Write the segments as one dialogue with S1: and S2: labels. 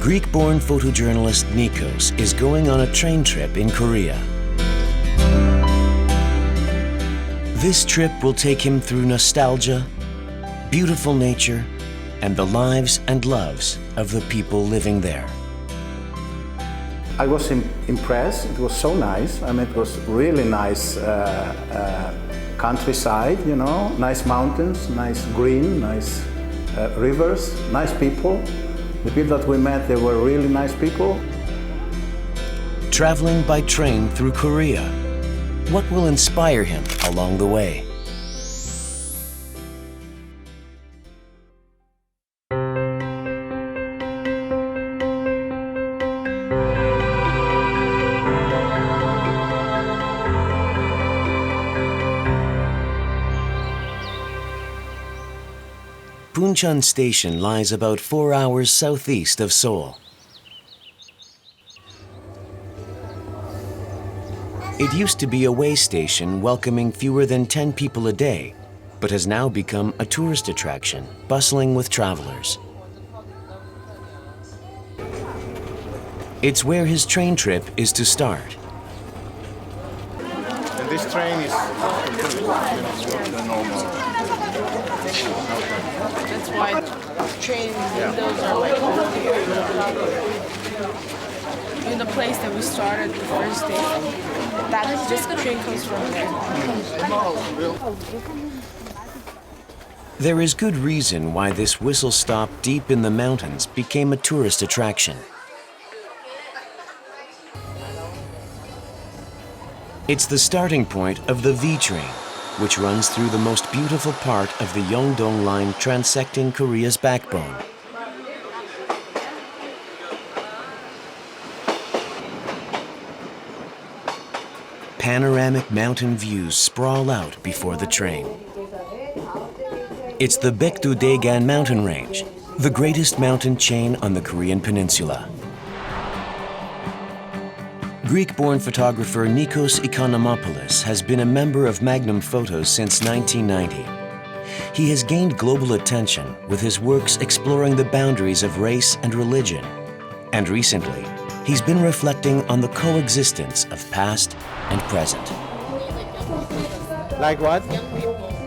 S1: Greek-born photojournalist Nikos is going on a train trip in Korea. This trip will take him through nostalgia, beautiful nature, and the lives and loves of the people living there.
S2: I was impressed. It was so nice. I mean, it was really nice countryside, you know, nice mountains, nice green, nice rivers, nice people. The people that we met, they were really nice people.
S1: Traveling by train through Korea, what will inspire him along the way? Buncheon Station lies about 4 hours southeast of Seoul. It used to be a way station welcoming fewer than 10 people a day, but has now become a tourist attraction, bustling with travelers. It's where his train trip is to start.
S2: And this train is the normal.
S3: That's why train windows are like in the place that we started the first day. This train comes from there.
S1: There is good reason why this whistle stop deep in the mountains became a tourist attraction. It's the starting point of the V train, which runs through the most beautiful part of the Yeongdong line transecting Korea's backbone. Panoramic mountain views sprawl out before the train. It's the Baekdu-daegan mountain range, the greatest mountain chain on the Korean peninsula. Greek-born photographer Nikos Economopoulos has been a member of Magnum Photos since 1990. He has gained global attention with his works exploring the boundaries of race and religion. And recently, he's been reflecting on the coexistence of past and present.
S2: Like what?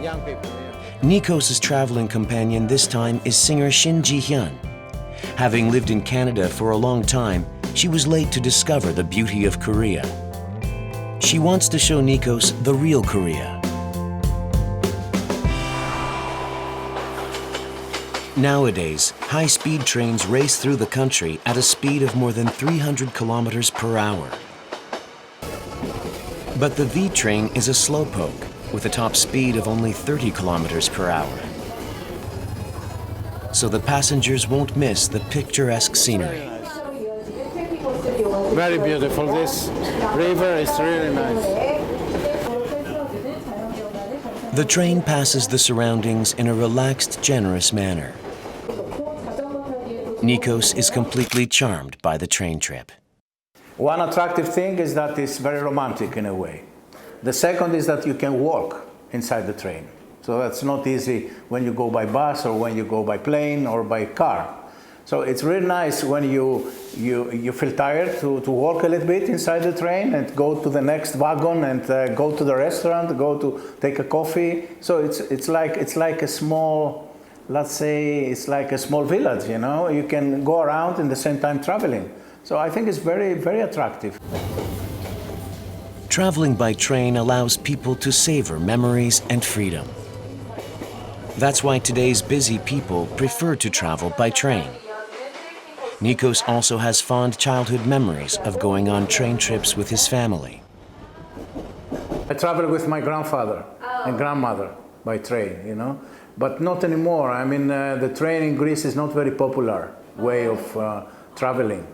S2: Young people. Yeah.
S1: Nikos' traveling companion this time is singer Shin Ji-hyeon. Having lived in Canada for a long time, she was late to discover the beauty of Korea. She wants to show Nikos the real Korea. Nowadays, high-speed trains race through the country at a speed of more than 300 kilometers per hour. But the V train is a slowpoke with a top speed of only 30 kilometers per hour. So the passengers won't miss the picturesque scenery.
S2: Very beautiful. This river is really nice.
S1: The train passes the surroundings in a relaxed, generous manner. Nikos is completely charmed by the train trip.
S2: One attractive thing is that it's very romantic in a way. The second is that you can walk inside the train. So that's not easy when you go by bus or when you go by plane or by car. So it's really nice when you feel tired to walk a little bit inside the train and go to the next wagon and go to the restaurant, go to take a coffee. So it's like a small, let's say, it's like a small village, you know. You can go around in the same time traveling. So I think it's very, very attractive.
S1: Traveling by train allows people to savor memories and freedom. That's why today's busy people prefer to travel by train. Nikos also has fond childhood memories of going on train trips with his family.
S2: I traveled with my grandfather and grandmother by train, you know, but not anymore. I mean, the train in Greece is not very popular way of traveling.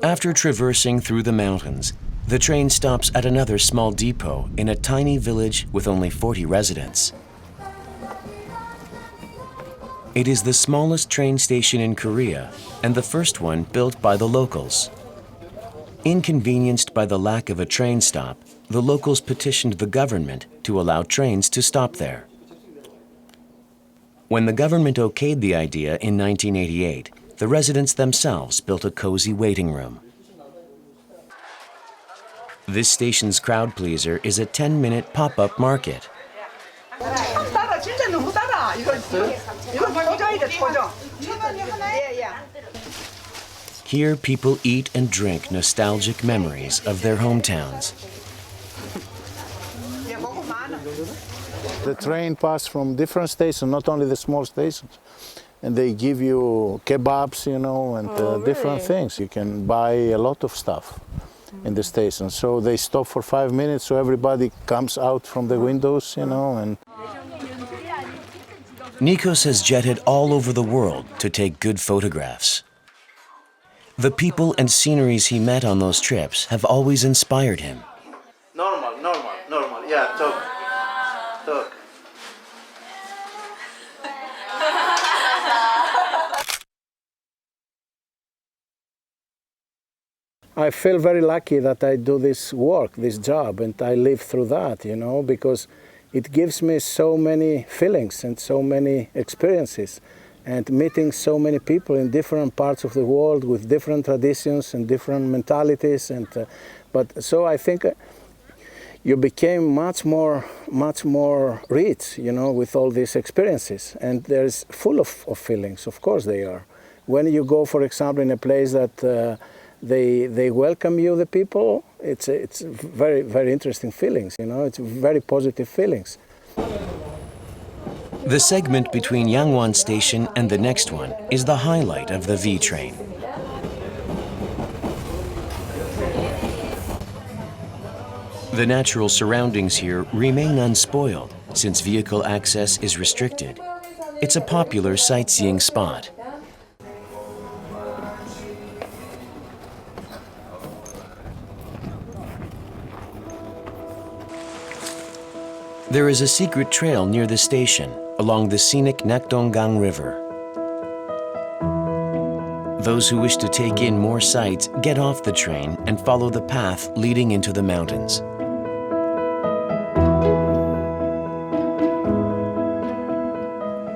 S1: After traversing through the mountains, the train stops at another small depot in a tiny village with only 40 residents. It is the smallest train station in Korea and the first one built by the locals. Inconvenienced by the lack of a train stop, the locals petitioned the government to allow trains to stop there. When the government okayed the idea in 1988, the residents themselves built a cozy waiting room. This station's crowd pleaser is a 10-minute pop-up market. Here, people eat and drink nostalgic memories of their hometowns.
S2: The train passes from different stations, not only the small stations. And they give you kebabs, you know, and different things. You can buy a lot of stuff in the station. So they stop for 5 minutes, so everybody comes out from the windows, you know. And
S1: Nikos has jetted all over the world to take good photographs. The people and sceneries he met on those trips have always inspired him.
S2: Normal. Yeah, talk. I feel very lucky that I do this work, this job, and I live through that, you know, because it gives me so many feelings and so many experiences, and meeting so many people in different parts of the world with different traditions and different mentalities. And but so I think you became much more rich, you know, with all these experiences, and there's full of feelings. Of course they are. When you go, for example, in a place that they welcome you, the people, it's very, very interesting feelings, you know, it's very positive feelings.
S1: The segment between Yangwon Station and the next one is the highlight of the V train. The natural surroundings here remain unspoiled since vehicle access is restricted. It's a popular sightseeing spot. There is a secret trail near the station along the scenic Nakdong River. Those who wish to take in more sights get off the train and follow the path leading into the mountains.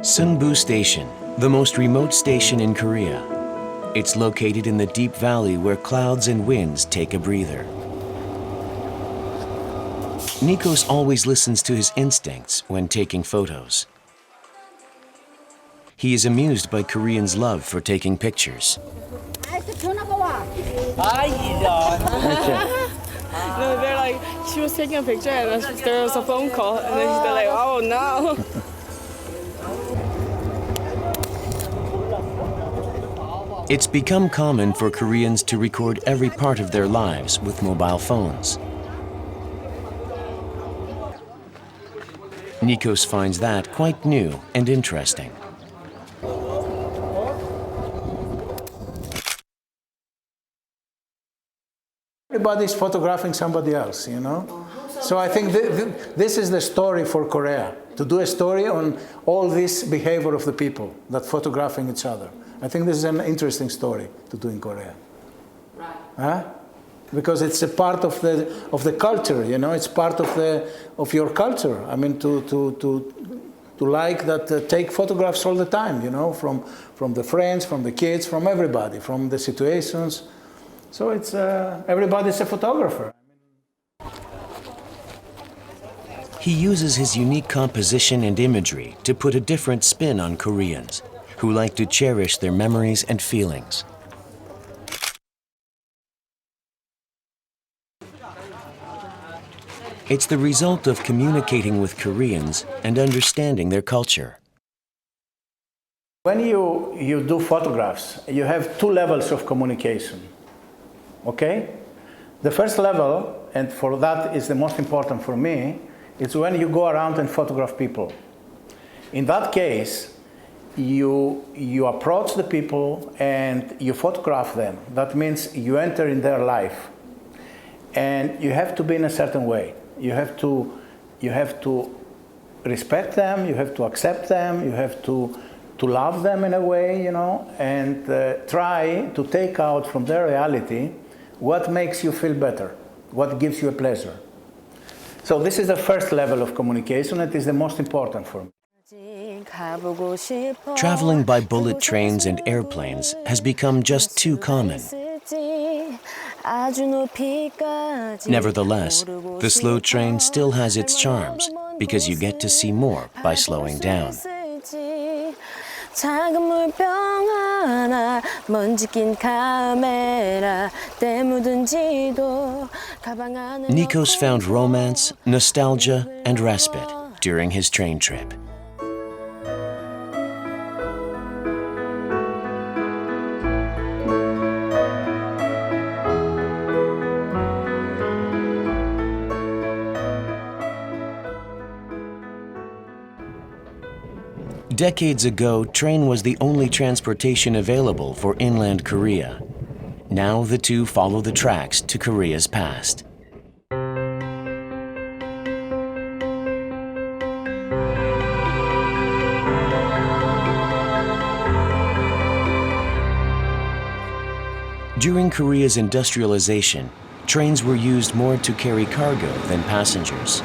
S1: Sunbu Station, the most remote station in Korea. It's located in the deep valley where clouds and winds take a breather. Nikos always listens to his instincts when taking photos. He is amused by Koreans' love for taking pictures.
S3: No, they're like, she was taking a picture and there was a phone call, and then they're like, oh no.
S1: It's become common for Koreans to record every part of their lives with mobile phones. Nikos finds that quite new and interesting.
S2: Everybody's photographing somebody else, you know? So I think this is the story for Korea, to do a story on all this behavior of the people that photographing each other. I think this is an interesting story to do in Korea. Right. Huh? Because it's a part of the culture, you know. It's part of your culture. I mean, to like that, take photographs all the time, you know, from the friends, from the kids, from everybody, from the situations. So it's everybody's a photographer.
S1: He uses his unique composition and imagery to put a different spin on Koreans, who like to cherish their memories and feelings. It's the result of communicating with Koreans and understanding their culture.
S2: When you do photographs, you have two levels of communication, okay? The first level, and for that is the most important for me, is when you go around and photograph people. In that case, you approach the people and you photograph them. That means you enter in their life. And you have to be in a certain way. You have to respect them, you have to accept them, you have to love them in a way, you know, and try to take out from their reality what makes you feel better, what gives you a pleasure. So this is the first level of communication. It is the most important for me.
S1: Traveling by bullet trains and airplanes has become just too common. Nevertheless, the slow train still has its charms because you get to see more by slowing down. Nikos found romance, nostalgia, and respite during his train trip. Decades ago, train was the only transportation available for inland Korea. Now the two follow the tracks to Korea's past. During Korea's industrialization, trains were used more to carry cargo than passengers.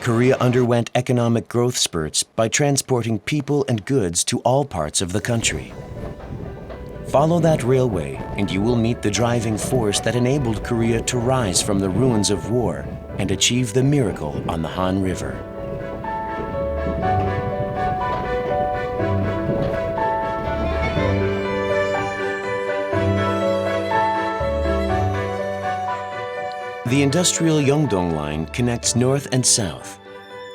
S1: Korea underwent economic growth spurts by transporting people and goods to all parts of the country. Follow that railway and you will meet the driving force that enabled Korea to rise from the ruins of war and achieve the miracle on the Han River. The industrial Yeongdong line connects north and south.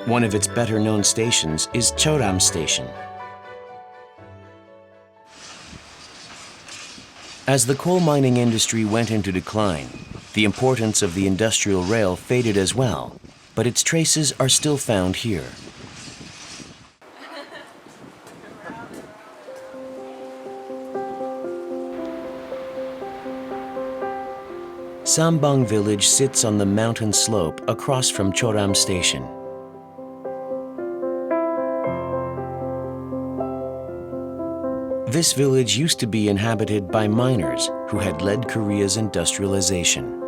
S1: One of its better-known stations is Choram Station. As the coal mining industry went into decline, the importance of the industrial rail faded as well, but its traces are still found here. Sambang village sits on the mountain slope across from Choram Station. This village used to be inhabited by miners who had led Korea's industrialization.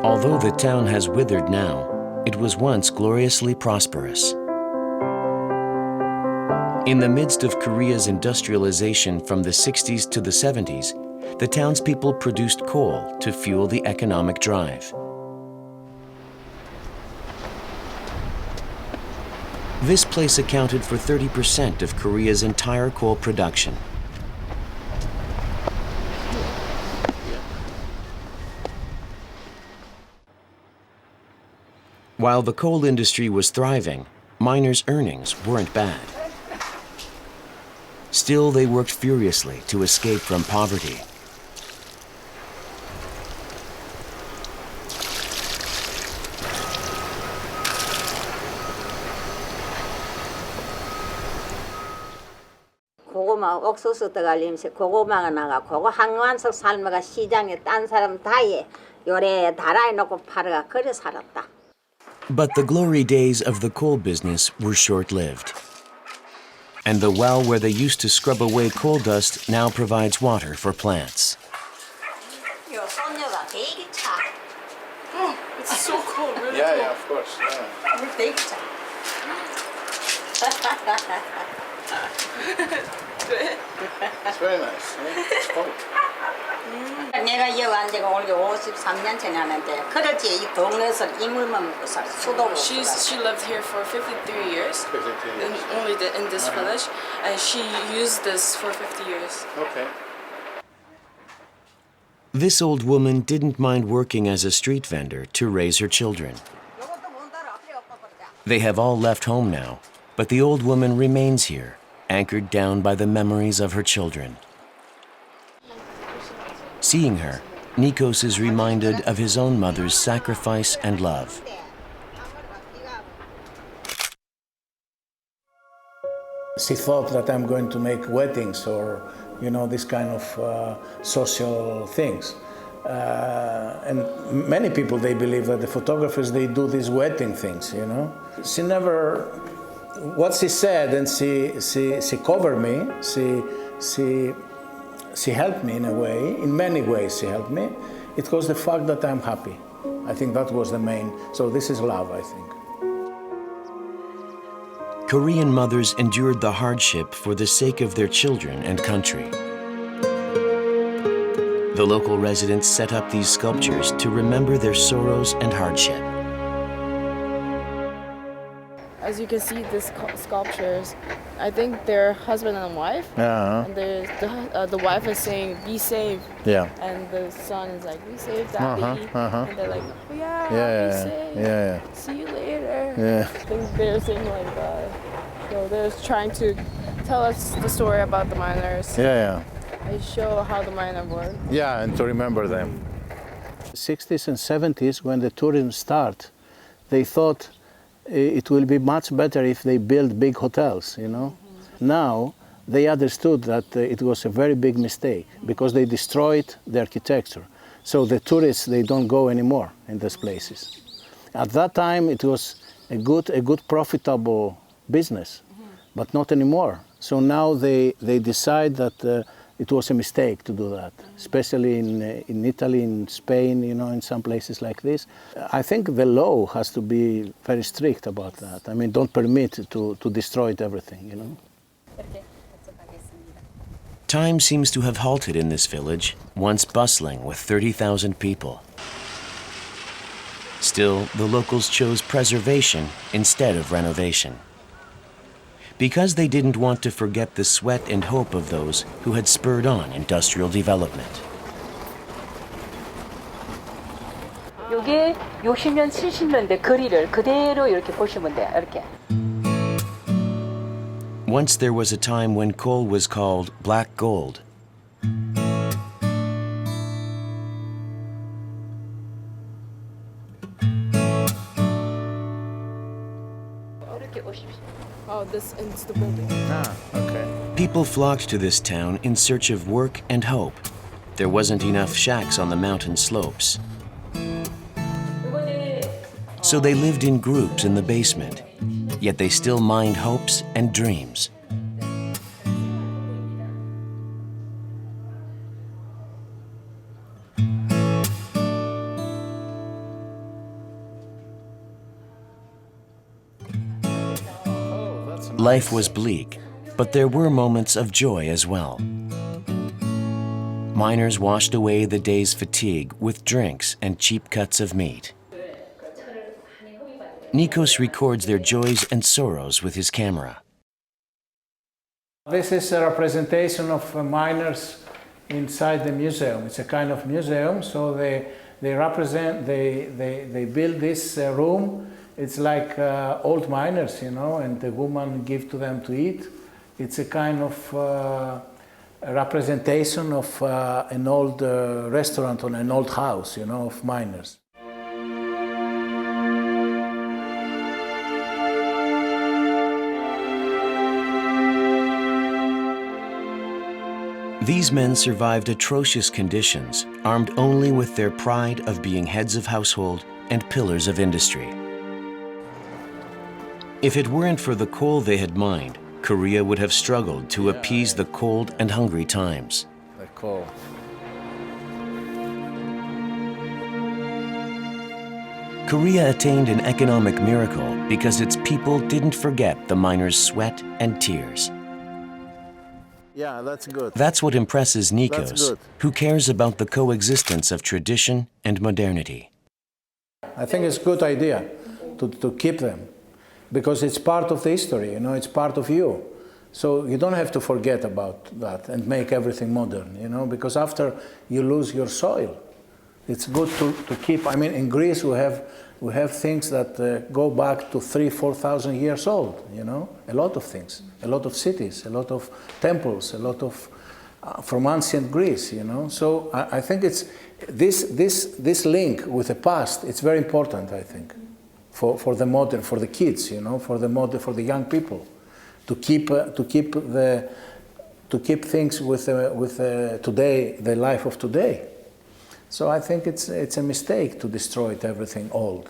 S1: Although the town has withered now, it was once gloriously prosperous. In the midst of Korea's industrialization from the 60s to the 70s, the townspeople produced coal to fuel the economic drive. This place accounted for 30% of Korea's entire coal production. While the coal industry was thriving, miners' earnings weren't bad. Still, they worked furiously to escape from poverty.
S4: 고구마 옥수수 떠갈림새 고구마가 나가 고구 항만석 삶아가 시장에 딴 사람 다에 요래 달아에 놓고 팔아가 그래 살았다.
S1: But the glory days of the coal business were short-lived. And the well where they used to scrub away coal dust now provides water for plants.
S3: It's so cold, really
S2: Yeah,
S3: cold.
S2: yeah, of course. Yeah. It's very nice. Yeah? It's cold.
S4: 내가 여기 온 지가 올게 53년 전에 하는데 그렇지 이 동네에서 이물만 먹고 살 수도 없고
S3: She lived here for 53 years.
S2: 53 years.
S3: In this village, and she used this for 50 years.
S2: Okay.
S1: This old woman didn't mind working as a street vendor to raise her children. They have all left home now, but the old woman remains here, anchored down by the memories of her children. Seeing her, Nikos is reminded of his own mother's sacrifice and love.
S2: She thought that I'm going to make weddings or, you know, this kind of social things. And many people, they believe that the photographers, they do these wedding things, you know. She never, what she said, and she covered me, she helped me in a way, in many ways she helped me. It was the fact that I'm happy. I think that was the main, so this is love, I think.
S1: Korean mothers endured the hardship for the sake of their children and country. The local residents set up these sculptures to remember their sorrows and hardship.
S3: As you can see, these sculptures, I think they're husband and wife.
S2: Yeah.
S3: And the wife is saying, "Be safe."
S2: Yeah.
S3: And the son is like, "Be safe, Daddy." And they're like, "Oh, yeah,
S2: Yeah,
S3: be safe.
S2: yeah.
S3: See you later."
S2: Yeah.
S3: I think they're saying like that. So they're trying to tell us the story about the miners.
S2: Yeah.
S3: They show how the miner worked.
S2: Yeah, and to remember them. 60s and 70s, when the tourism started, they thought it will be much better if they build big hotels, you know. Now, they understood that it was a very big mistake because they destroyed the architecture. So the tourists, they don't go anymore in these places. At that time, it was a good profitable business, but not anymore. So now they decide that it was a mistake to do that, especially in Italy, in Spain, you know, in some places like this. I think the law has to be very strict about that. I mean, don't permit to destroy everything, you know.
S1: Time seems to have halted in this village, once bustling with 30,000 people. Still, the locals chose preservation instead of renovation. Because they didn't want to forget the sweat and hope of those who had spurred on industrial development.
S5: 여기 60년, 70년대 거리를 그대로 이렇게 보시면 돼요. 이렇게.
S1: Once there was a time when coal was called black gold.
S5: 이렇게 오십시오.
S3: Oh, this is the building.
S2: Okay.
S1: People flocked to this town in search of work and hope. There wasn't enough shacks on the mountain slopes. So they lived in groups in the basement, yet they still mined hopes and dreams. Life was bleak, but there were moments of joy as well. Miners washed away the day's fatigue with drinks and cheap cuts of meat. Nikos records their joys and sorrows with his camera.
S2: This is a representation of miners inside the museum. It's a kind of museum, so they build this room. It's like old miners, you know, and the woman give to them to eat. It's a kind of representation of an old restaurant or an old house, you know, of miners.
S1: These men survived atrocious conditions, armed only with their pride of being heads of household and pillars of industry. If it weren't for the coal they had mined, Korea would have struggled to appease the cold and hungry times.
S2: The coal.
S1: Korea attained an economic miracle because its people didn't forget the miners' sweat and tears.
S2: Yeah, that's good.
S1: That's what impresses
S2: That's
S1: Nikos,
S2: good.
S1: who cares about the coexistence of tradition and modernity.
S2: I think it's a good idea to keep them, because it's part of the history, you know, it's part of you. So you don't have to forget about that and make everything modern, you know, because after you lose your soil. It's good to keep, I mean, in Greece we have things that go back to 3,000-4,000 years old, you know, a lot of things, a lot of cities, a lot of temples, a lot of, from ancient Greece, you know. So I think it's, this link with the past, it's very important, I think. For the modern, for the kids, you know, for the young people, to keep things with today, the life of today. So I think it's a mistake to destroy everything old.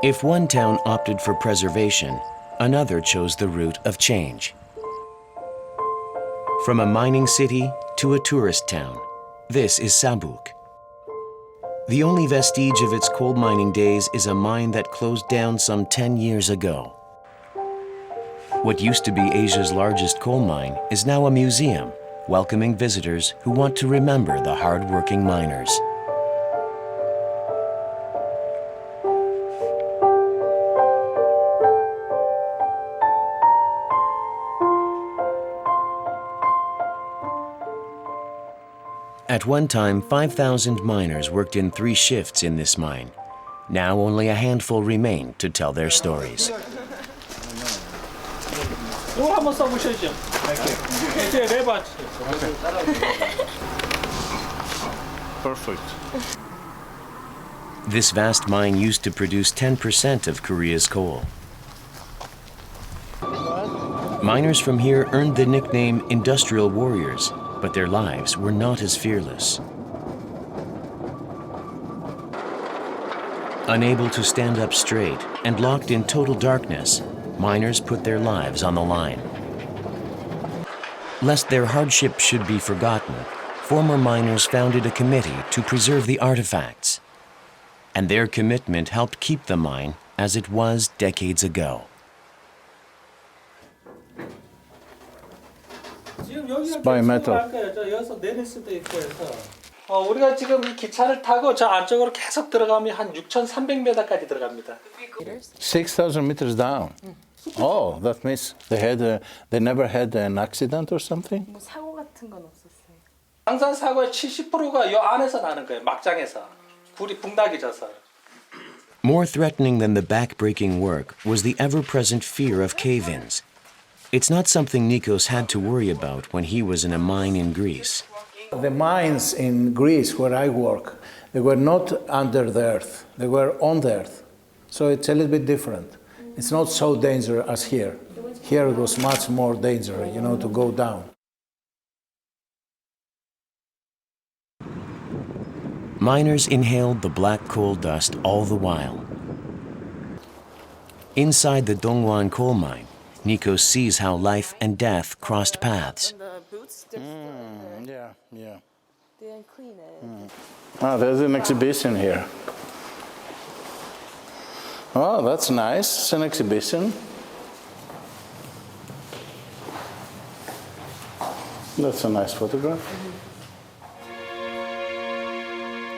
S1: If one town opted for preservation, another chose the route of change. From a mining city to a tourist town, this is Samcheok. The only vestige of its coal mining days is a mine that closed down some 10 years ago. What used to be Asia's largest coal mine is now a museum, welcoming visitors who want to remember the hard-working miners. At one time, 5,000 miners worked in 3 shifts in this mine. Now only a handful remain to tell their stories.
S6: 이걸 한번 써보셔야죠. 이제 레바.
S2: Perfect.
S1: This vast mine used to produce 10% of Korea's coal. Miners from here earned the nickname industrial warriors, but their lives were not as fearless. Unable to stand up straight and locked in total darkness, miners put their lives on the line. Lest their hardship should be forgotten, former miners founded a committee to preserve the artifacts. And their commitment helped keep the mine as it was decades ago.
S6: 지금 여기가
S2: Bimetal.
S6: 여기서 내릴 수도 있고 해서 우리가 지금 이 기차를 타고 저 안쪽으로 계속 들어가면 한 6,300m까지 들어갑니다.
S2: 6,000 meters down. Oh, that means they never had an accident or something?
S3: 뭐 사고 같은 건 없었어요.
S6: 방산 사고의 70%가 이 안에서 나는 거예요. 막장에서. 굴이 붕닥이 져서.
S1: More threatening than the back-breaking work was the ever-present fear of cave-ins. It's not something Nikos had to worry about when he was in a mine in Greece.
S2: The mines in Greece where I work, they were not under the earth, they were on the earth. So it's a little bit different. It's not so dangerous as here. Here it was much more dangerous, to go down.
S1: Miners inhaled the black coal dust all the while. Inside the Dongwon coal mine, Nikos sees how life and death crossed paths.
S3: The boots,
S2: Yeah.
S3: they didn't clean it.
S2: Ah, there's an exhibition here. Oh, that's nice. It's an exhibition. That's a nice photograph.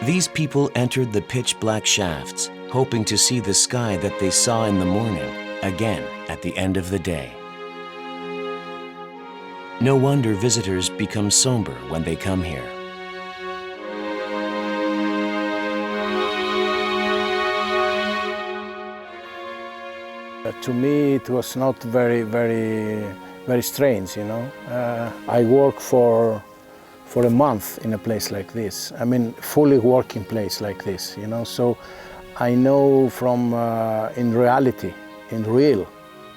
S1: These people entered the pitch-black shafts, hoping to see the sky that they saw in the morning again at the end of the day. No wonder visitors become somber when they come here.
S2: To me, it was not very strange, I work for a month in a place like this. I mean, fully working place like this, So I know from in reality, in real,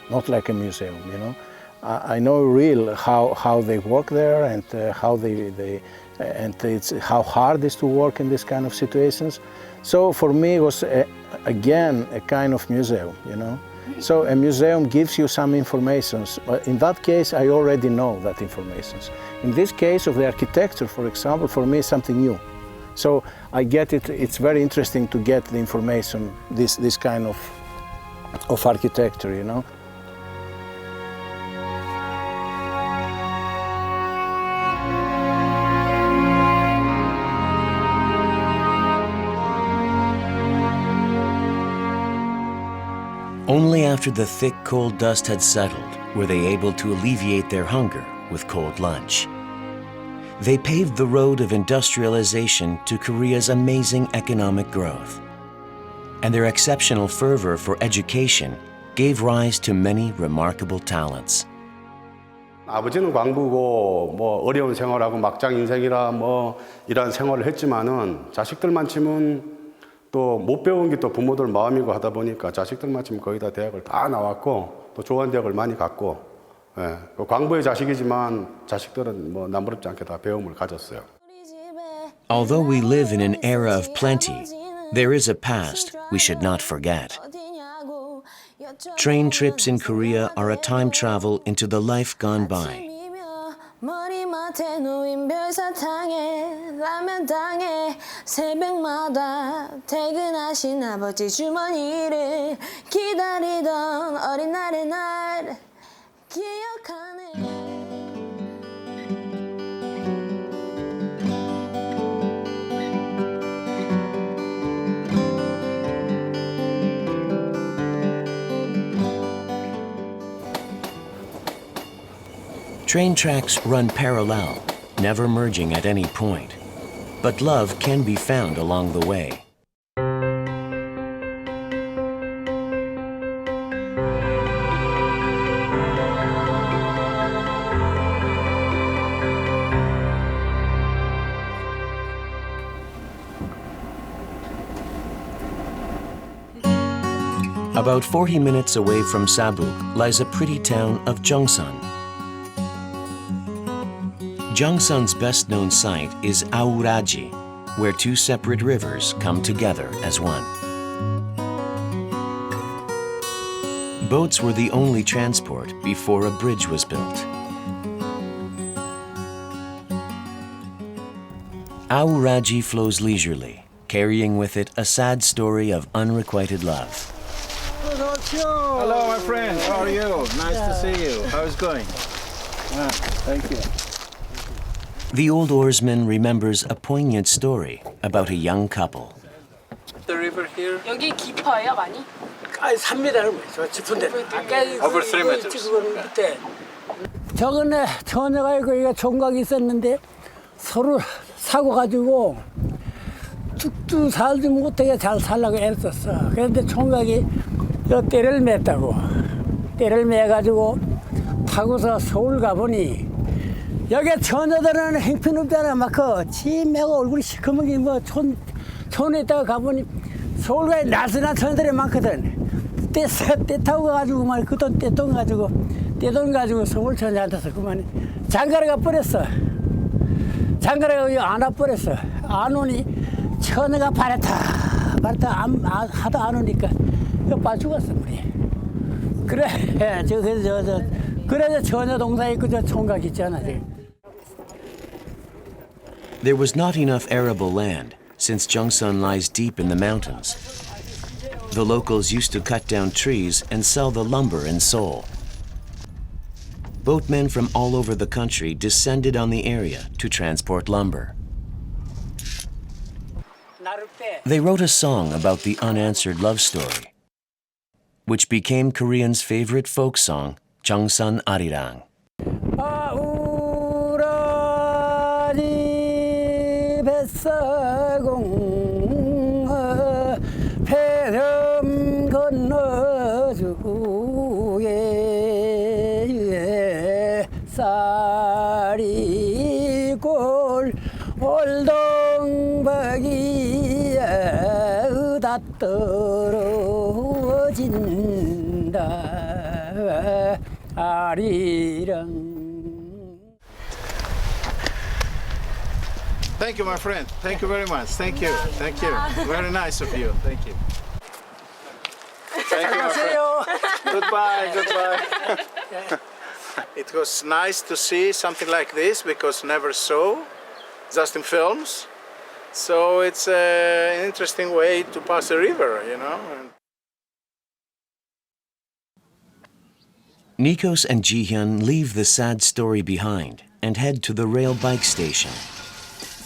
S2: not like a museum, I know real how they work there and how how hard it is to work in this kind of situations. So for me, it was again a kind of museum, So a museum gives you some information, but in that case, I already know that information. In this case of the architecture, for example, for me, something new. So I get it. It's very interesting to get the information, this kind of architecture,
S1: Only after the thick coal dust had settled were they able to alleviate their hunger with cold lunch. They paved the road of industrialization to Korea's amazing economic growth. And their exceptional fervor for education gave rise to many remarkable talents.
S7: 아버지는 광부고 어려운 생활하고 막장 인생이라 이런 생활을 했지만은 자식들만 치면 또 못 배운 게 또 부모들 마음이고 하다 보니까 자식들만 치면 거의 다 대학을 다 나왔고 또 좋은 대학을 많이 갔고 광부의 자식이지만 자식들은 남부럽지 않게 다 배움을 가졌어요.
S1: Although we live in an era of plenty, there is a past we should not forget. train trips in Korea are a time travel into the life gone by.
S8: 머리맡에 놓인 별사탕에 라면당에 새벽마다 퇴근하신 아버지 주머니를 기다리던 어린 날의 날 기억하네.
S1: Train tracks run parallel, never merging at any point. But love can be found along the way. About 40 minutes away from Sabuk lies a pretty town of Jeongsan. Jeongsan's best-known site is Auraji, where two separate rivers come together as one. Boats were the only transport before a bridge was built. Auraji flows leisurely, carrying with it a sad story of unrequited love.
S2: Hello, my friend. How are you? Nice to see you. How's it going? Thank you.
S1: The old oarsman remembers a poignant story about a young couple.
S6: The river here.
S3: 여기 깊어요, 많이?
S9: 3m는 저 짚은데.
S6: Over 3 meters.
S9: 그때 저번에 처녀가 있고 이거 총각이 있었는데 서로 사고 가지고 죽도 살지 못하게 잘 살라고 애썼어. 그런데 총각이 저 떼를 맸다고. 떼를 매가지고 타고서 서울 가보니 여기 처녀들은 행편없잖아. 막 그 치매고 얼굴이 시커멓게 뭐 촌에 있다가 가보니 서울가에 날씬한 처녀들이 많거든. 떼 타고 가지고 막 그돈 떼돈 가지고 서울 처녀한테서 그만 장가를 가버렸어. 장가를 안 와버렸어. 안 오니 처녀가 바랬다 하도 안 오니까 이거 빠 죽었어 우리. 그래 그래서 처녀 동사 있고 저 총각 있잖아 지금.
S1: There was not enough arable land, since Jeongsan lies deep in the mountains. The locals used to cut down trees and sell the lumber in Seoul. Boatmen from all over the country descended on the area to transport lumber. They wrote a song about the unanswered love story, which became Koreans' favorite folk song, Jeongsan Arirang.
S9: 폐렴 건너주에 쌀이골 올동박이에 의다 떨어진다 아리랑.
S2: Thank you, my friend. Thank you very much. Thank you. Thank you. Very nice of you. Thank you. Thank you, my friend. Goodbye. Goodbye. It was nice to see something like this because never saw, just in films. So it's an interesting way to pass a river, you know.
S1: Nikos and Ji-hyeon leave the sad story behind and head to the rail bike station.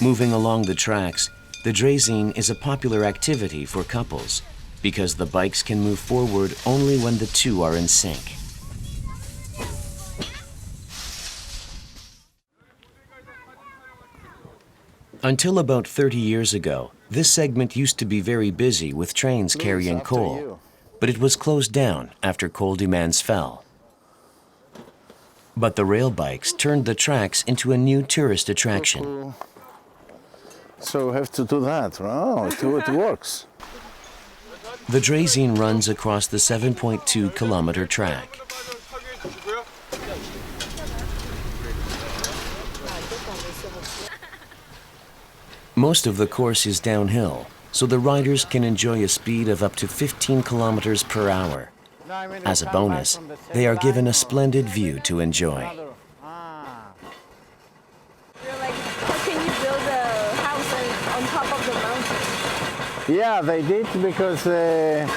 S1: Moving along the tracks, the draisine is a popular activity for couples because the bikes can move forward only when the two are in sync. Until about 30 years ago, this segment used to be very busy with trains carrying coal, but it was closed down after coal demands fell. But the rail bikes turned the tracks into a new tourist attraction.
S2: So we have to do that. Oh, it works.
S1: The draisine runs across the 7.2-kilometer track. Most of the course is downhill, so the riders can enjoy a speed of up to 15 kilometers per hour. As a bonus, they are given a splendid view to enjoy.
S3: You're like, how can you build a house on top of the mountain?
S2: Yeah, they did because to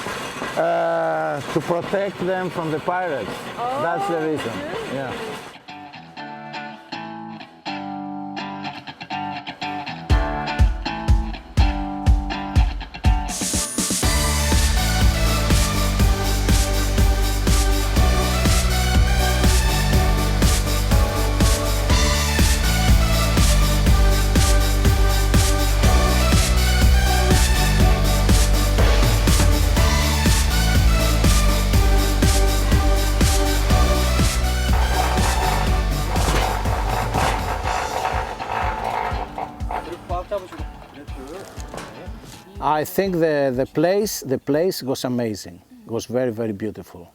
S2: protect them from the pirates. That's the reason. Yeah. I think the place was amazing. It was very, very beautiful.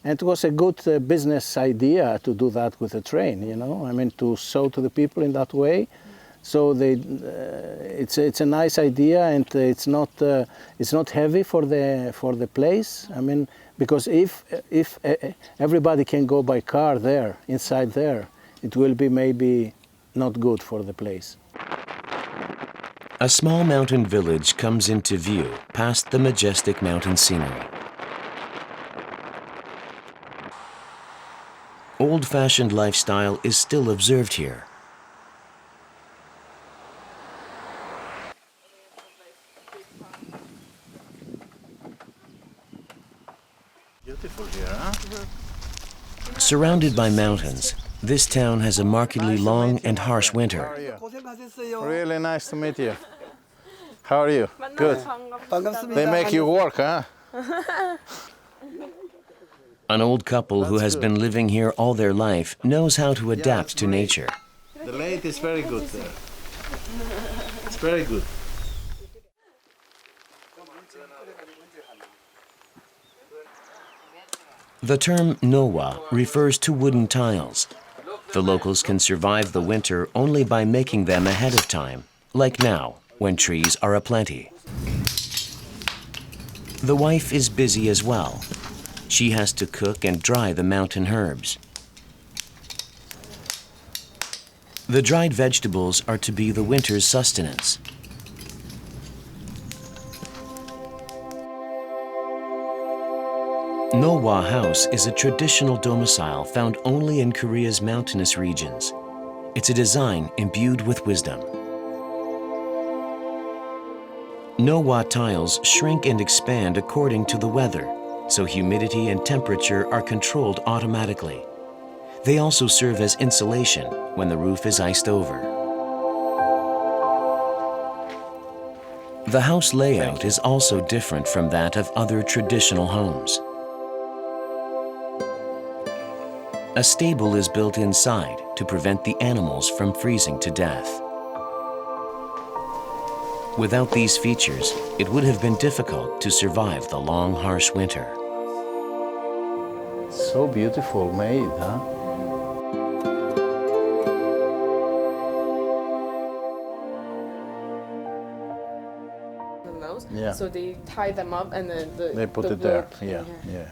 S2: And it was a good business idea to do that with the train, you know. I mean, to show to the people in that way. So it's a nice idea, and it's not heavy for the place. I mean, because if everybody can go by car there, inside there, it will be maybe not good for the place.
S1: A small mountain village comes into view past the majestic mountain scenery. Old-fashioned lifestyle is still observed here.
S2: Beautiful here, huh?
S1: Surrounded by mountains, this town has a markedly long and harsh winter.
S2: Really nice to meet you. How are you? Good. They make you work, huh?
S1: An old couple who has been living here all their life knows how to adapt to nature.
S2: The lake is very good there. It's very good.
S1: The term nowa refers to wooden tiles. The locals can survive the winter only by making them ahead of time, like now, when trees are aplenty. The wife is busy as well. She has to cook and dry the mountain herbs. The dried vegetables are to be the winter's sustenance. Nowa House is a traditional domicile found only in Korea's mountainous regions. It's a design imbued with wisdom. Nowa tiles shrink and expand according to the weather, so humidity and temperature are controlled automatically. They also serve as insulation when the roof is iced over. The house layout is also different from that of other traditional homes. A stable is built inside to prevent the animals from freezing to death. Without these features, it would have been difficult to survive the long, harsh winter.
S2: So beautiful made, huh? Yeah.
S3: So they tie them up and then
S2: They put it there. Yeah, yeah.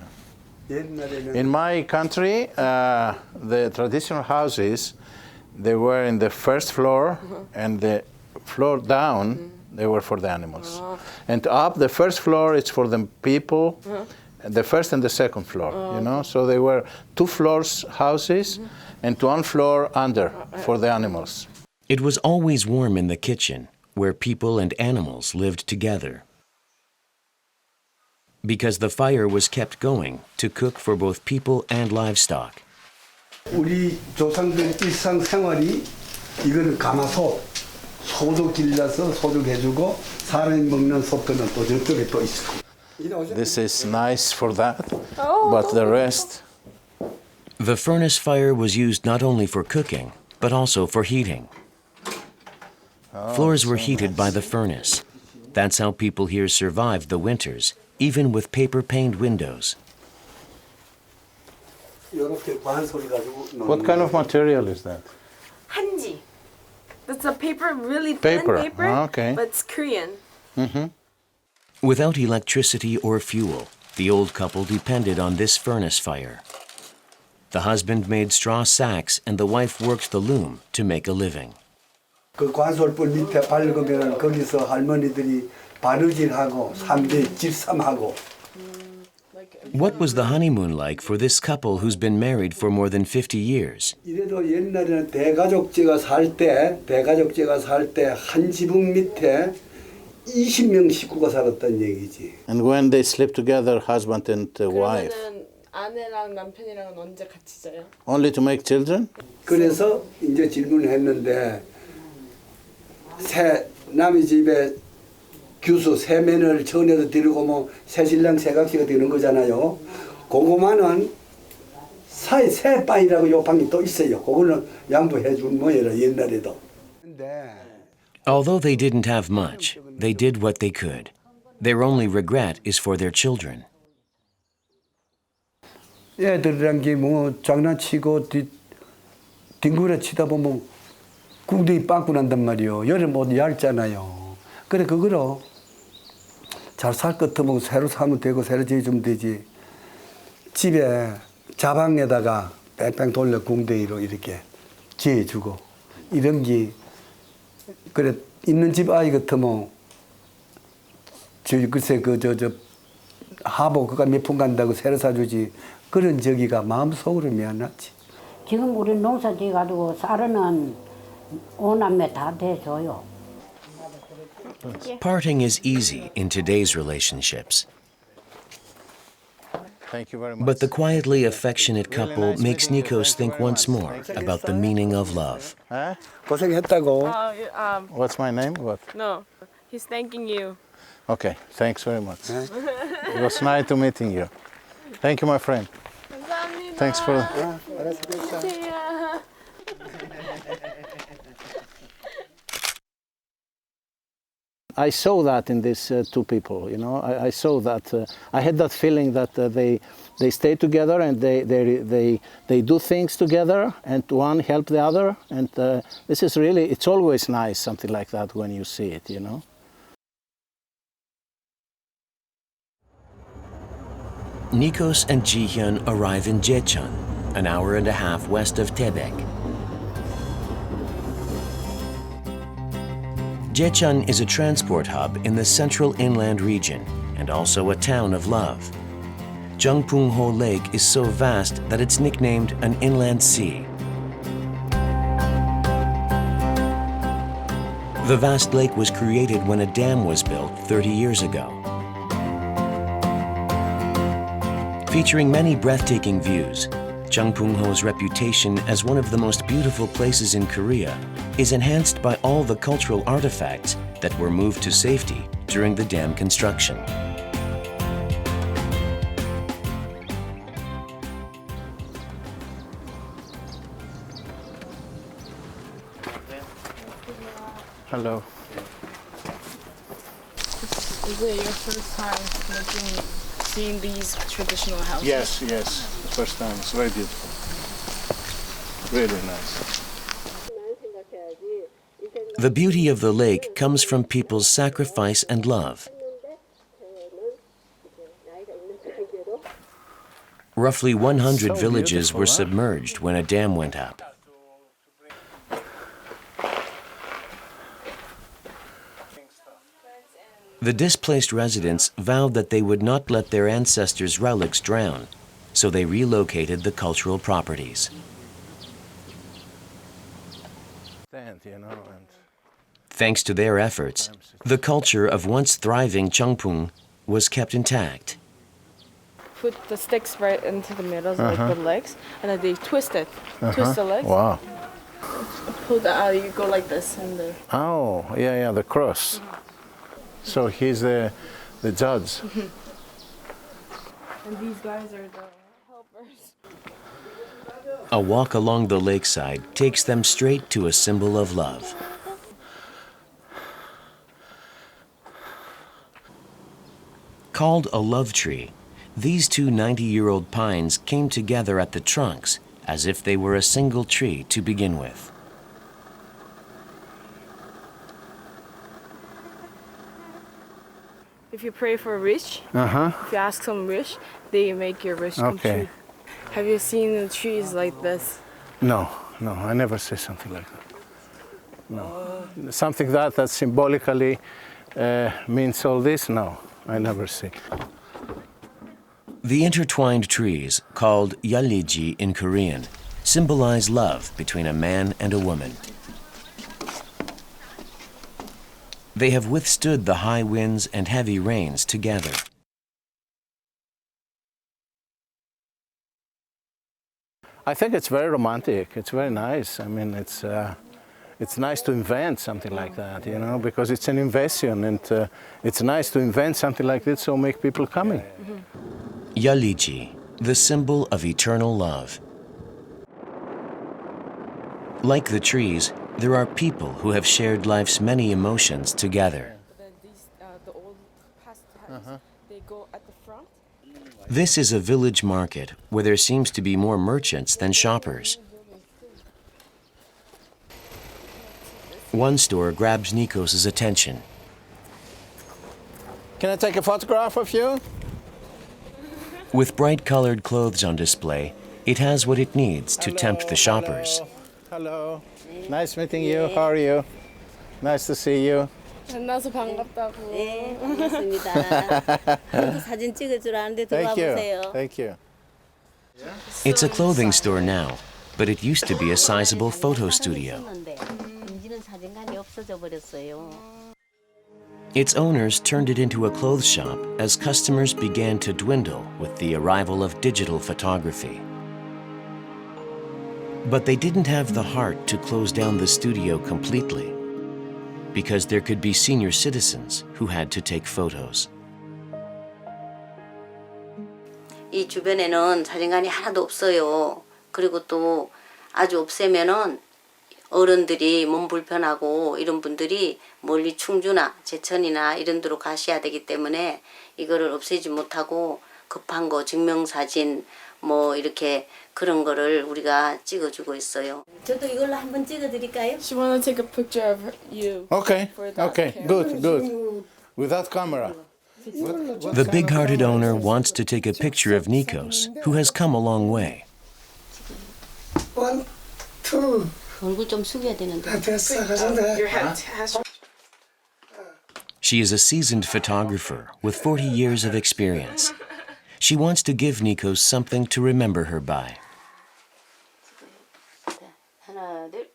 S2: In my country, the traditional houses, they were in the first floor, and the floor down, they were for the animals. And up, the first floor, it's for the people, the first and the second floor, you know? So they were 2 floors houses and 1 floor under for the animals.
S1: It was always warm in the kitchen, where people and animals lived together. Because the fire was kept going to cook for both people and livestock.
S10: 우리 조상들 일상 생활이 이거는 가마솥, 소도 길러서 소독해주고 사람이 먹는 솥은 또 저쪽에 또 있어.
S2: This is nice for that, but the rest...
S1: The furnace fire was used not only for cooking, but also for heating. Floors were heated by the furnace. That's how people here survived the winters, even with paper-paned windows.
S2: What kind of material is that?
S3: 한지. That's a paper, really thin
S2: Paper. Okay.
S3: but it's Korean.
S1: Without electricity or fuel, The old couple depended on this furnace fire. The husband made straw sacks and the wife worked the loom to make a living.
S10: 그 관솔불 밑에 밝으면 거기서 할머니들이 바느질하고 삼대 집삼하고.
S1: What was the honeymoon like for this couple who's been married for more than 50 years?
S10: 이래도 옛날에는 대가족제가 살 때 한 지붕 밑에 20명 식구가 살았다는 얘기지.
S2: And when they sleep together, husband and wife,
S3: 그러면은 아내랑 남편이랑은 언제 같이 자요?
S2: only to make children?
S10: 그래서 이제 질문을 했는데 남의 집에 규수 세면을 전에도 드리고 뭐 새신랑 새각시가 되는 거잖아요. 그거만은 새빵이라고 요 방이 또 있어요. 그거는 양보해 준 모여라 옛날에도.
S1: Although they didn't have much, they did what they could. Their only regret is for their children.
S10: 애들이란 게 뭐 장난치고 뒹굴어 치다 보면 궁둥이 빵꾸 난단 말이요. 여름 옷 얇잖아요. 그래 그거로 잘 살 것 같으면 새로 사면 되고 새로 지어주면 되지. 집에 자방에다가 뺑뺑 돌려 궁둥이로 이렇게 지어주고 이런 게 그래 있는 집 아이 같으면 글쎄 저 하복 그가 몇 푼 간다고 새로 사주지. 그런 저기가 마음속으로 미안하지.
S11: 지금 우리 농사 지어가지고 쌀은 오남매 다 대줘요.
S1: Parting is easy in today's relationships.
S2: Thank you very much.
S1: But the quietly affectionate couple makes Nikos think once more about the meaning of love.
S10: 고생했다고.
S2: What's my name? What?
S3: No, he's thanking you.
S2: Okay, thanks very much. It was nice to meeting you. Thank you, my friend.
S3: 감사합니다.
S2: Thanks for. I saw that in these two people, you know. I saw that. I had that feeling that they stay together and they do things together, and one help the other. And this is really, it's always nice, something like that, when you see it, you know.
S1: Nikos and Ji-hyeon arrive in Jecheon, an hour and a half west of Taebaek. Jecheon is a transport hub in the central inland region and also a town of love. Jeongpung-ho Lake is so vast that it's nicknamed an inland sea. The vast lake was created when a dam was built 30 years ago. Featuring many breathtaking views, Jeongpung-ho's reputation as one of the most beautiful places in Korea is enhanced by all the cultural artifacts that were moved to safety during the dam construction.
S2: Hello.
S3: Is it your first time seeing these traditional houses?
S2: Yes, yes. First time. It's very beautiful. Really nice.
S1: The beauty of the lake comes from people's sacrifice and love. Roughly 100 villages were submerged when a dam went up. The displaced residents vowed that they would not let their ancestors' relics drown, so they relocated the cultural properties. Thanks to their efforts, the culture of once thriving Jeongpung was kept intact.
S3: Put the sticks right into the middle, like the legs, and then they twist it. Twist the legs.
S2: Wow.
S3: Pull that out, you go like this. And
S2: Oh, yeah, the cross. So he's the judge.
S3: And these guys are the helpers.
S1: A walk along the lakeside takes them straight to a symbol of love. Called a love tree, these two 90-year-old pines came together at the trunks as if they were a single tree to begin with.
S3: If you pray for a wish, if you ask some wish, they make your wish come true. Have you seen the trees like this?
S2: No, I never say something like that. No. Something that symbolically means all this? No, I never see.
S1: The intertwined trees, called yalliji in Korean, symbolize love between a man and a woman. They have withstood the high winds and heavy rains together.
S2: I think it's very romantic. It's very nice. I mean, it's nice to invent something like that, you know, because it's an invention, and it's nice to invent something like this, so make people coming.
S1: Yalliji, the symbol of eternal love. Like the trees, there are people who have shared life's many emotions together.
S3: The old past houses, they go at the front.
S1: This is a village market where there seems to be more merchants than shoppers. One store grabs Nikos' attention.
S2: Can I take a photograph of you?
S1: With bright-colored clothes on display, it has what it needs to tempt the shoppers.
S2: Hello. Nice meeting you. How are you? Nice to see you.
S3: 만나서 반갑다고.
S8: 네, 반갑습니다. 저도 사진 찍을 줄 아는데 들어와 보세요.
S2: Thank you.
S1: It's a clothing store now, but it used to be a sizable photo studio.
S8: 이제는 사진관이 없어져 버렸어요.
S1: Its owners turned it into a clothes shop as customers began to dwindle with the arrival of digital photography. But they didn't have the heart to close down the studio completely, because there could be senior citizens who had to take photos.
S8: 이 주변에는 사진관이 하나도 없어요. 그리고 또 아주 없애면은 어른들이 몸 불편하고 이런 분들이 멀리 충주나 제천이나 이런 데로 가셔야 되기 때문에 이거를 없애지 못하고 급한 거 증명사진 뭐 이렇게 그런 거를 우리가 찍어주고 있어요. 저도 이걸로 한번 찍어드릴까요?
S3: She wanna take a picture of you.
S2: Okay.
S3: For that
S2: Okay.
S3: camera.
S2: Good. With that camera.
S1: The big-hearted owner wants to take a picture of Nikos, who has come a long way.
S9: 1, 2.
S8: 얼굴 좀 숙여야 되는데.
S3: Your head has.
S1: She is a seasoned photographer with 40 years of experience. She wants to give Nikos something to remember her by.
S8: 하나, 둘.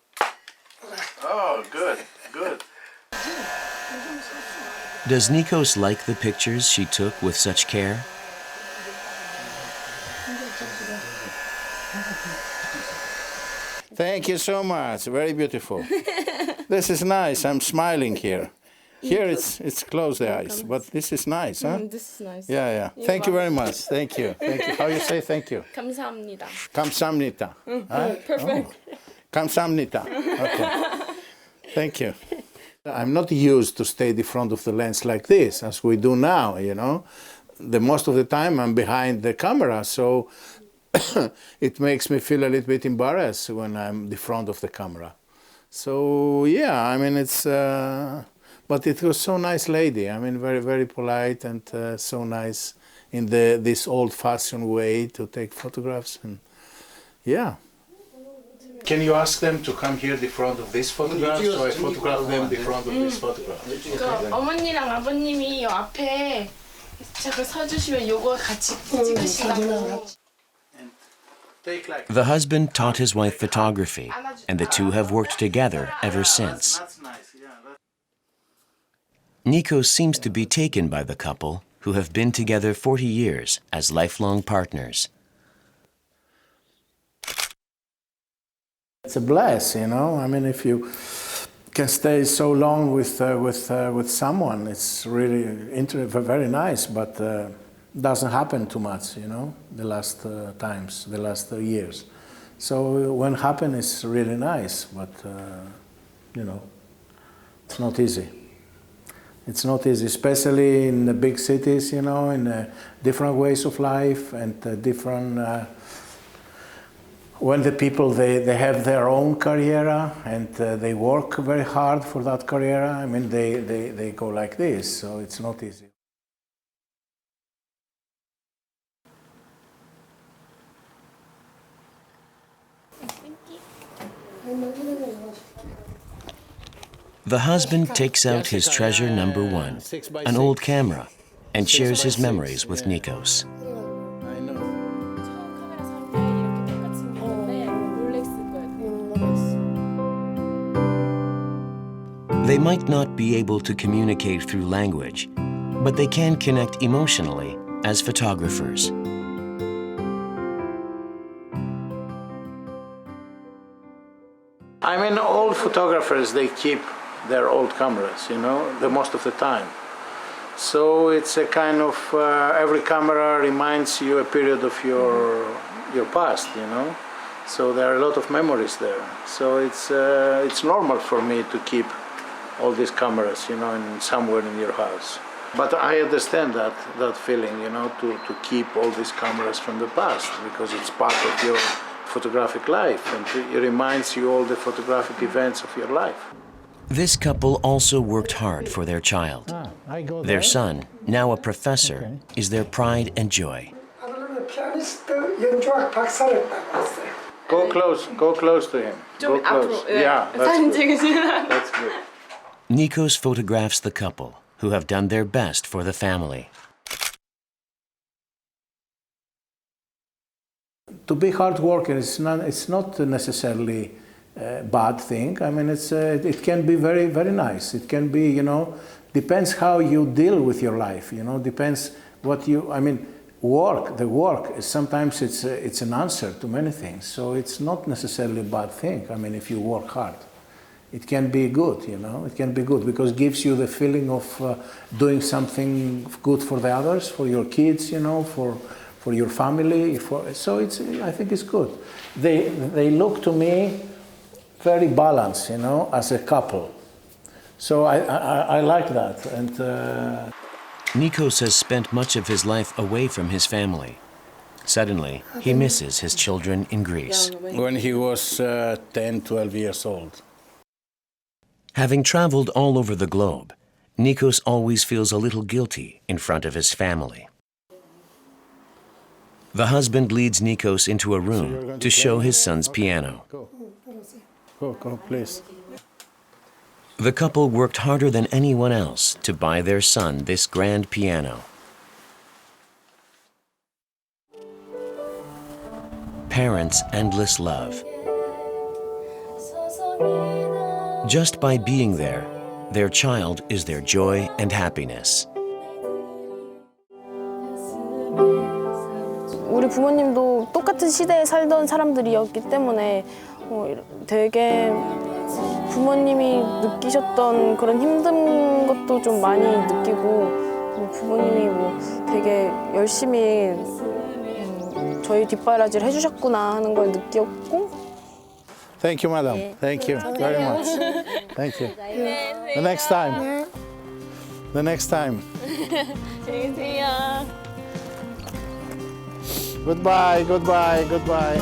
S2: Oh, good.
S1: Does Nikos like the pictures she took with such care?
S2: Thank you so much. Very beautiful. This is nice. I'm smiling here. Here it's close the eyes, but this is nice, huh?
S3: This is nice.
S2: Yeah. Thank you very much. Thank you. How you say thank you?
S3: 감사합니다.
S2: Kamsamnita.
S3: Perfect.
S2: Kamsamnita. Okay. Thank you. I'm not used to stay in front of the lens like this, as we do now, you know. Most of the time I'm behind the camera, so it makes me feel a little bit embarrassed when I'm in front of the camera. So, yeah, I mean, it's... but it was so nice lady. I mean, very, very polite and so nice in this old-fashioned way to take photographs. And yeah. Can you ask them to come here in front of this photograph, so I photograph them in front of this photograph?
S3: 어머니랑 아버님이 요 앞에 잠깐 서주시면 요거 같이 찍으시라고.
S1: The husband taught his wife photography, and the two have worked together ever since. Nikos seems to be taken by the couple, who have been together 40 years as lifelong partners.
S2: It's a bless, you know. I mean, if you can stay so long with someone, it's really very nice. But doesn't happen too much, you know. The last times, the last years. So when happen, it's really nice. But you know, it's not easy. It's not easy, especially in the big cities, you know, in different ways of life and different. When the people, they have their own career and they work very hard for that career, I mean, they go like this, so it's not easy.
S1: The husband takes out his treasure number one, an old camera, and shares his memories with Nikos. They might not be able to communicate through language, but they can connect emotionally as photographers.
S2: I mean, old photographers, they keep their old cameras, you know, the most of the time. So it's a kind of, every camera reminds you a period of your past, you know. So there are a lot of memories there. So it's normal for me to keep all these cameras, you know, somewhere in your house. But I understand that feeling, you know, to keep all these cameras from the past, because it's part of your photographic life, and it reminds you all the photographic events of your life.
S1: This couple also worked hard for their child. Their son, now a professor, is their pride and joy.
S2: Go close to him. Go close. Yeah, that's good. That's good.
S1: Nikos photographs the couple, who have done their best for the family.
S2: To be hard worker it's not necessarily a bad thing. I mean, it can be very, very nice. It can be, you know, depends how you deal with your life, you know, depends what you, I mean, the work, sometimes it's an answer to many things. So it's not necessarily a bad thing. I mean, if you work hard, it can be good, you know, it can be good because it gives you the feeling of doing something good for the others, for your kids, you know, for your family, so I think it's good. They look to me very balanced, you know, as a couple. So I like that. And
S1: Nikos has spent much of his life away from his family. Suddenly, he misses his children in Greece.
S2: When he was 10, 12 years old.
S1: Having traveled all over the globe, Nikos always feels a little guilty in front of his family. The husband leads Nikos into a room to show his son's piano.
S2: Go, please.
S1: The couple worked harder than anyone else to buy their son this grand piano. Parents' endless love. Just by being there, their child is their joy and happiness.
S3: 우리 부모님도 똑같은 시대에 살던 사람들이었기 때문에 되게 부모님이 느끼셨던 그런 힘든 것도 좀 많이 느끼고 부모님이 되게 열심히 저희 뒷바라지를 해주셨구나 하는 걸 느꼈고.
S2: Thank you, madam. Thank you very much. Thank you. The next time. The next time. Goodbye, goodbye, goodbye.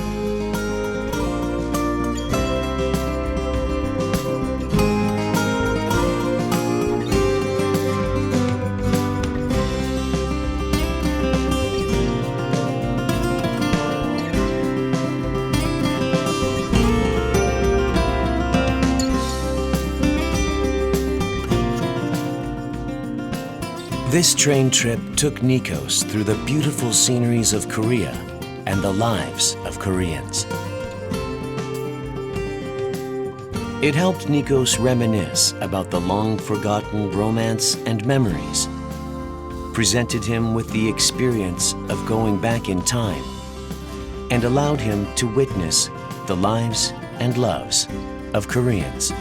S1: This train trip took Nikos through the beautiful sceneries of Korea and the lives of Koreans. It helped Nikos reminisce about the long-forgotten romance and memories, presented him with the experience of going back in time, and allowed him to witness the lives and loves of Koreans.